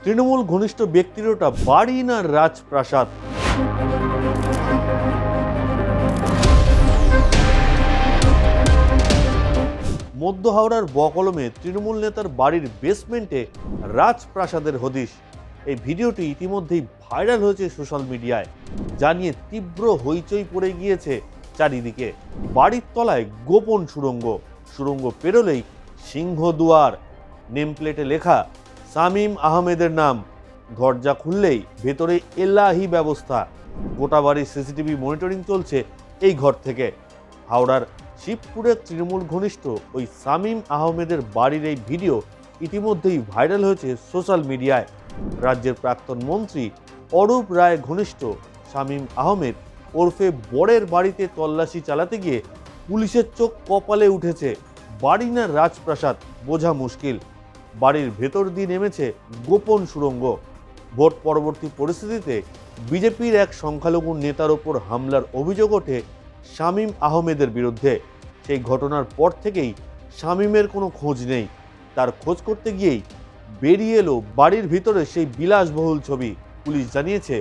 তৃণমূল ঘনিষ্ঠ ব্যক্তির ওটা বাড়ি না রাজপ্রাসাদ? মধ্য হাওড়ার বকলমে তৃণমূল নেতার বাড়ির বেসমেন্টে রাজপ্রাসাদের হদিশ। এই ভিডিওটি ইতিমধ্যেই ভাইরাল হয়েছে সোশ্যাল মিডিয়ায়, যা নিয়ে তীব্র হইচই পড়ে গিয়েছে চারিদিকে। বাড়ির তলায় গোপন সুড়ঙ্গ পেরোলেই সিংহদুয়ার, নেমপ্লেটে লেখা শামীম আহমেদের নাম। দরজা খুললেই ভেতরে এলাহি ব্যবস্থা। গোটা বাড়ির সিসিটিভি মনিটরিং চলছে এই ঘর থেকে। হাওড়ার শিবপুরের তৃণমূল ঘনিষ্ঠ ওই শামীম আহমেদের বাড়ির এই ভিডিও ইতিমধ্যেই ভাইরাল হয়েছে সোশ্যাল মিডিয়ায়। রাজ্যের প্রাক্তন মন্ত্রী অরূপ রায় ঘনিষ্ঠ শামীম আহমেদ ওরফে বরের বাড়িতে তল্লাশি চালাতে গিয়ে পুলিশের চোখ কপালে উঠেছে। বাড়ি না রাজপ্রাসাদ বোঝা মুশকিল। বাড়ির ভেতর দিয়ে নেমেছে গোপন সুড়ঙ্গ। ভোট পরবর্তী পরিস্থিতিতে বিজেপির এক সংখ্যালঘু নেতার ওপর হামলার অভিযোগ ওঠে শামীম আহমেদের বিরুদ্ধে। সেই ঘটনার পর থেকেই শামীমের কোনো খোঁজ নেই। তার খোঁজ করতে গিয়েই বেরিয়ে এলো বাড়ির ভিতরে সেই বিলাসবহুল ছবি। পুলিশ জানিয়েছে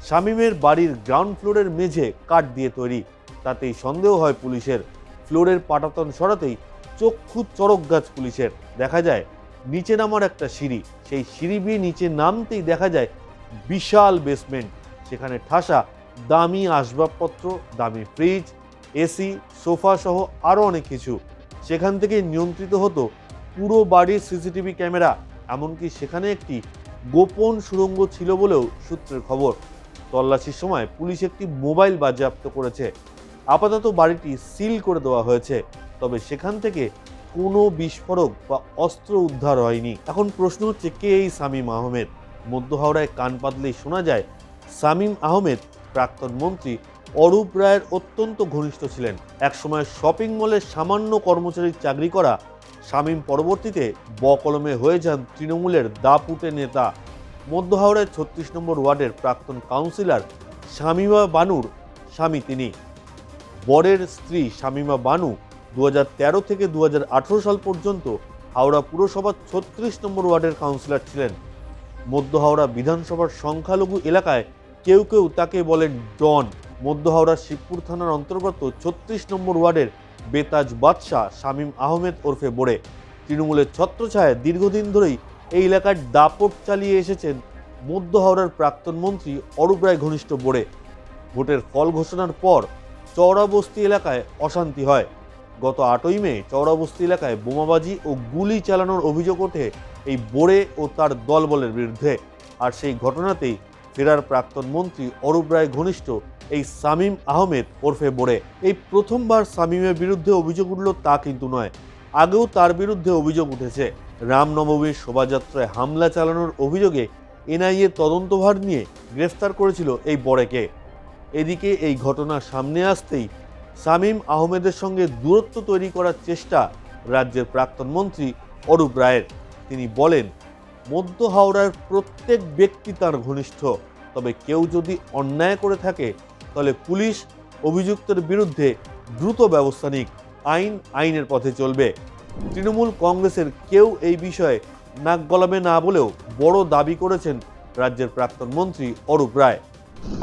শামীমের বাড়ির গ্রাউন্ড ফ্লোরের মেঝে কাঠ দিয়ে তৈরি। তাতেই সন্দেহ হয় পুলিশের। ফ্লোরের পাটাতন সরাতেই চক্ষু চড়ক গাছ পুলিশের। দেখা যায় নিচে নামার একটা সিঁড়ি, সেই সিঁড়ি বেয়ে নিচে নামতেই দেখা যায় বিশাল বেসমেন্ট। সেখানে ঠাসা দামি আসবাবপত্র, দামি ফ্রিজ, এসি, সোফা সহ আরও অনেক কিছু। সেখান থেকে নিয়ন্ত্রিত হতো পুরো বাড়ির সিসিটিভি ক্যামেরা। এমনকি সেখানে একটি গোপন সুড়ঙ্গ ছিল বলেও সূত্রের খবর। তল্লাশির সময় পুলিশ একটি মোবাইল বাজেয়াপ্ত করেছে। আপাতত বাড়িটি সিল করে দেওয়া হয়েছে, তবে সেখান থেকে কোনো বিস্ফোরক বা অস্ত্র উদ্ধার হয়নি। এখন প্রশ্ন হচ্ছে, কে এই শামীম আহমেদ? মধ্য হাওড়ায় কান পাতলেই শোনা যায় শামীম আহমেদ প্রাক্তন মন্ত্রী অরূপ রায়ের অত্যন্ত ঘনিষ্ঠ ছিলেন। একসময় শপিং মলের সামান্য কর্মচারীর চাকরি করা শামীম পরবর্তীতে বকলমে হয়ে যান তৃণমূলের দাপুটে নেতা। মধ্য হাওড়ায় ৩৬ নম্বর ওয়ার্ডের প্রাক্তন কাউন্সিলর শামীমা বানুর স্বামী তিনি। বরের স্ত্রী শামীমা বানু ২০১৩ থেকে ২০১৮ সাল পর্যন্ত হাওড়া পুরসভার ৩৬ নম্বর ওয়ার্ডের কাউন্সিলর ছিলেন। মধ্য হাওড়া বিধানসভার সংখ্যালঘু এলাকায় কেউ কেউ তাকে বলেন ডন। মধ্য হাওড়ার শিবপুর থানার অন্তর্গত ৩৬ নম্বর ওয়ার্ডের বেতাজ বাদশাহ শামীম আহমেদ ওরফে বোরে। তৃণমূলের ছত্রছায়ায় দীর্ঘদিন ধরেই এই এলাকার দাপট চালিয়ে এসেছেন মধ্য হাওড়ার প্রাক্তন মন্ত্রী অরূপ রায় ঘনিষ্ঠ বোরে। ভোটের ফল ঘোষণার পর চওড়াবস্তি এলাকায় অশান্তি হয়। গত ৮ই মে চওড়াবস্তি এলাকায় বোমাবাজি ও গুলি চালানোর অভিযোগ ওঠে এই বোরে ও তার দলবলের বিরুদ্ধে। আর সেই ঘটনাতেই ফেরার প্রাক্তন মন্ত্রী অরূপ রায় ঘনিষ্ঠ এই শামীম আহমেদ ওরফে বোরে। এই প্রথমবার শামীমের বিরুদ্ধে অভিযোগ উঠল তা কিন্তু নয়, আগেও তার বিরুদ্ধে অভিযোগ উঠেছে। রামনবমীর শোভাযাত্রায় হামলা চালানোর অভিযোগে এনআইএ তদন্তভার নিয়ে গ্রেফতার করেছিল এই বরেকে। এদিকে এই ঘটনা সামনে আসতেই শামীম আহমেদের সঙ্গে দূরত্ব তৈরি করার চেষ্টা রাজ্যের প্রাক্তন মন্ত্রী অরূপ রায়ের। তিনি বলেন, মধ্য হাওড়ার প্রত্যেক ব্যক্তি তার ঘনিষ্ঠ, তবে কেউ যদি অন্যায় করে থাকে তাহলে পুলিশ অভিযুক্তের বিরুদ্ধে দ্রুত ব্যবস্থা নিক। আইন আইনের পথে চলবে। তৃণমূল কংগ্রেসের কেউ এই বিষয়ে নাক গলাবে না বলেও বড় দাবি করেছেন রাজ্যের প্রাক্তন মন্ত্রী অরূপ রায়।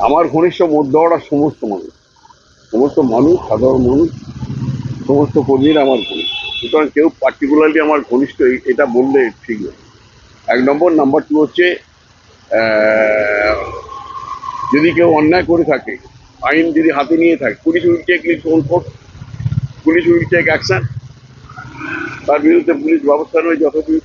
আমার ঘনিষ্ঠ মধ্য হাওড়ার সমস্ত মানুষ, সাধারণ মানুষ, সমস্ত কর্মীরা আমার ঘনিষ্ঠ। সুতরাং কেউ পার্টিকুলারলি আমার ঘনিষ্ঠ এটা বললে ঠিক নয়। ১ নম্বর। নাম্বার 2 হচ্ছে, যদি কেউ অন্যায় করে থাকে, আইন যদি হাতে নিয়ে থাকে, police will take its own course, police will take action. তার বিরুদ্ধে পুলিশ ব্যবস্থা নেয় যতদূর।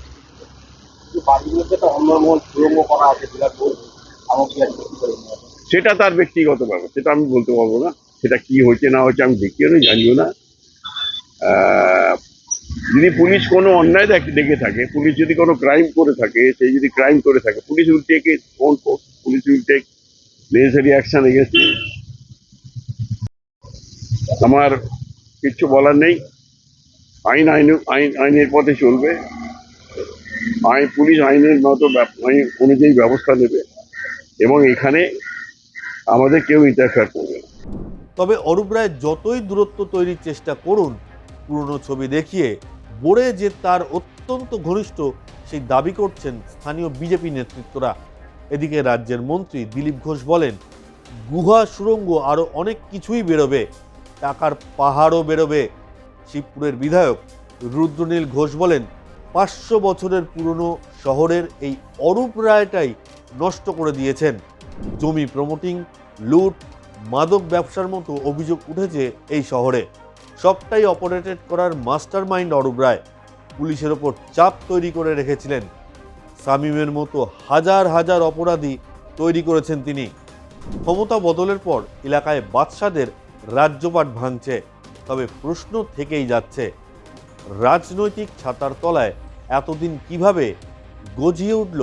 সেটা তার ব্যক্তিগত ব্যাপার, সেটা আমি বলতে পারবো না। সেটা কি হয়েছে না হয়েছে আমি দেখিও না, জানিও না। যদি পুলিশ কোনো অন্যায় দেখে থাকে, পুলিশ যদি কোনো ক্রাইম করে থাকে, সেই যদি ক্রাইম করে থাকে, police will take its own course, police will take necessary action against him. আমার কিচ্ছু বলার নেই। আইনের পথে চলবে। পুলিশ আইনের মতো আইন অনুযায়ী ব্যবস্থা নেবে এবং এখানে আমাদের কেউ ইন্টারফেয়ার করবে না। তবে অরূপ রায় যতই দূরত্ব তৈরির চেষ্টা করুন, পুরনো ছবি দেখিয়ে বোরে যে তার অত্যন্ত ঘনিষ্ঠ সেই দাবি করছেন স্থানীয় বিজেপি নেতৃত্বরা। এদিকে রাজ্যের মন্ত্রী দিলীপ ঘোষ বলেন, গুহা সুড়ঙ্গ আরও অনেক কিছুই বেরোবে, টাকার পাহাড়ও বেরোবে। শিবপুরের বিধায়ক রুদ্রনীল ঘোষ বলেন, 500 বছরের পুরনো শহরের এই অরূপ রায়টাই নষ্ট করে দিয়েছেন। জমি প্রমোটিং, লুট, মাদক ব্যবসার মতো অভিযোগ উঠেছে এই শহরে। সবটাই অপারেটেড করার মাস্টার মাইন্ড অরূপ রায়। পুলিশের ওপর চাপ তৈরি করে রেখেছিলেন। শামীমের মতো হাজার হাজার অপরাধী তৈরি করেছেন তিনি। ক্ষমতা বদলের পর এলাকায় বাদশাদের রাজ্যপাট ভাঙছে। তবে প্রশ্ন থেকেই যাচ্ছে, রাজনৈতিক ছাতার তলায় এতদিন কিভাবে গজিয়ে উঠল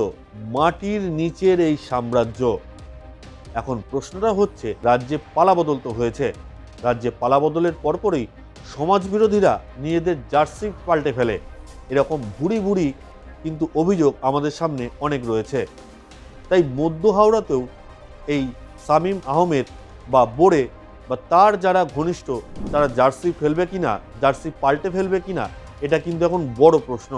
মাটির নিচের এই সাম্রাজ্য? এখন প্রশ্নটা হচ্ছে, রাজ্যে পালাবদল তো হয়েছে, রাজ্যে পালাবদলের পরপরই সমাজবিরোধীরা নিজেদের জার্সি পাল্টে ফেলে। এরকম ভুরি ভুরি কিন্তু অভিযোগ আমাদের সামনে অনেক রয়েছে। তাই মধ্য হাওড়াতেও এই শামীম আহমেদ বা বোরে বা তার যারা ঘনিষ্ঠ তারা জার্সি ফেলবে কিনা, জার্সি পাল্টে ফেলবে কিনা, এটা কিন্তু এখন বড় প্রশ্ন।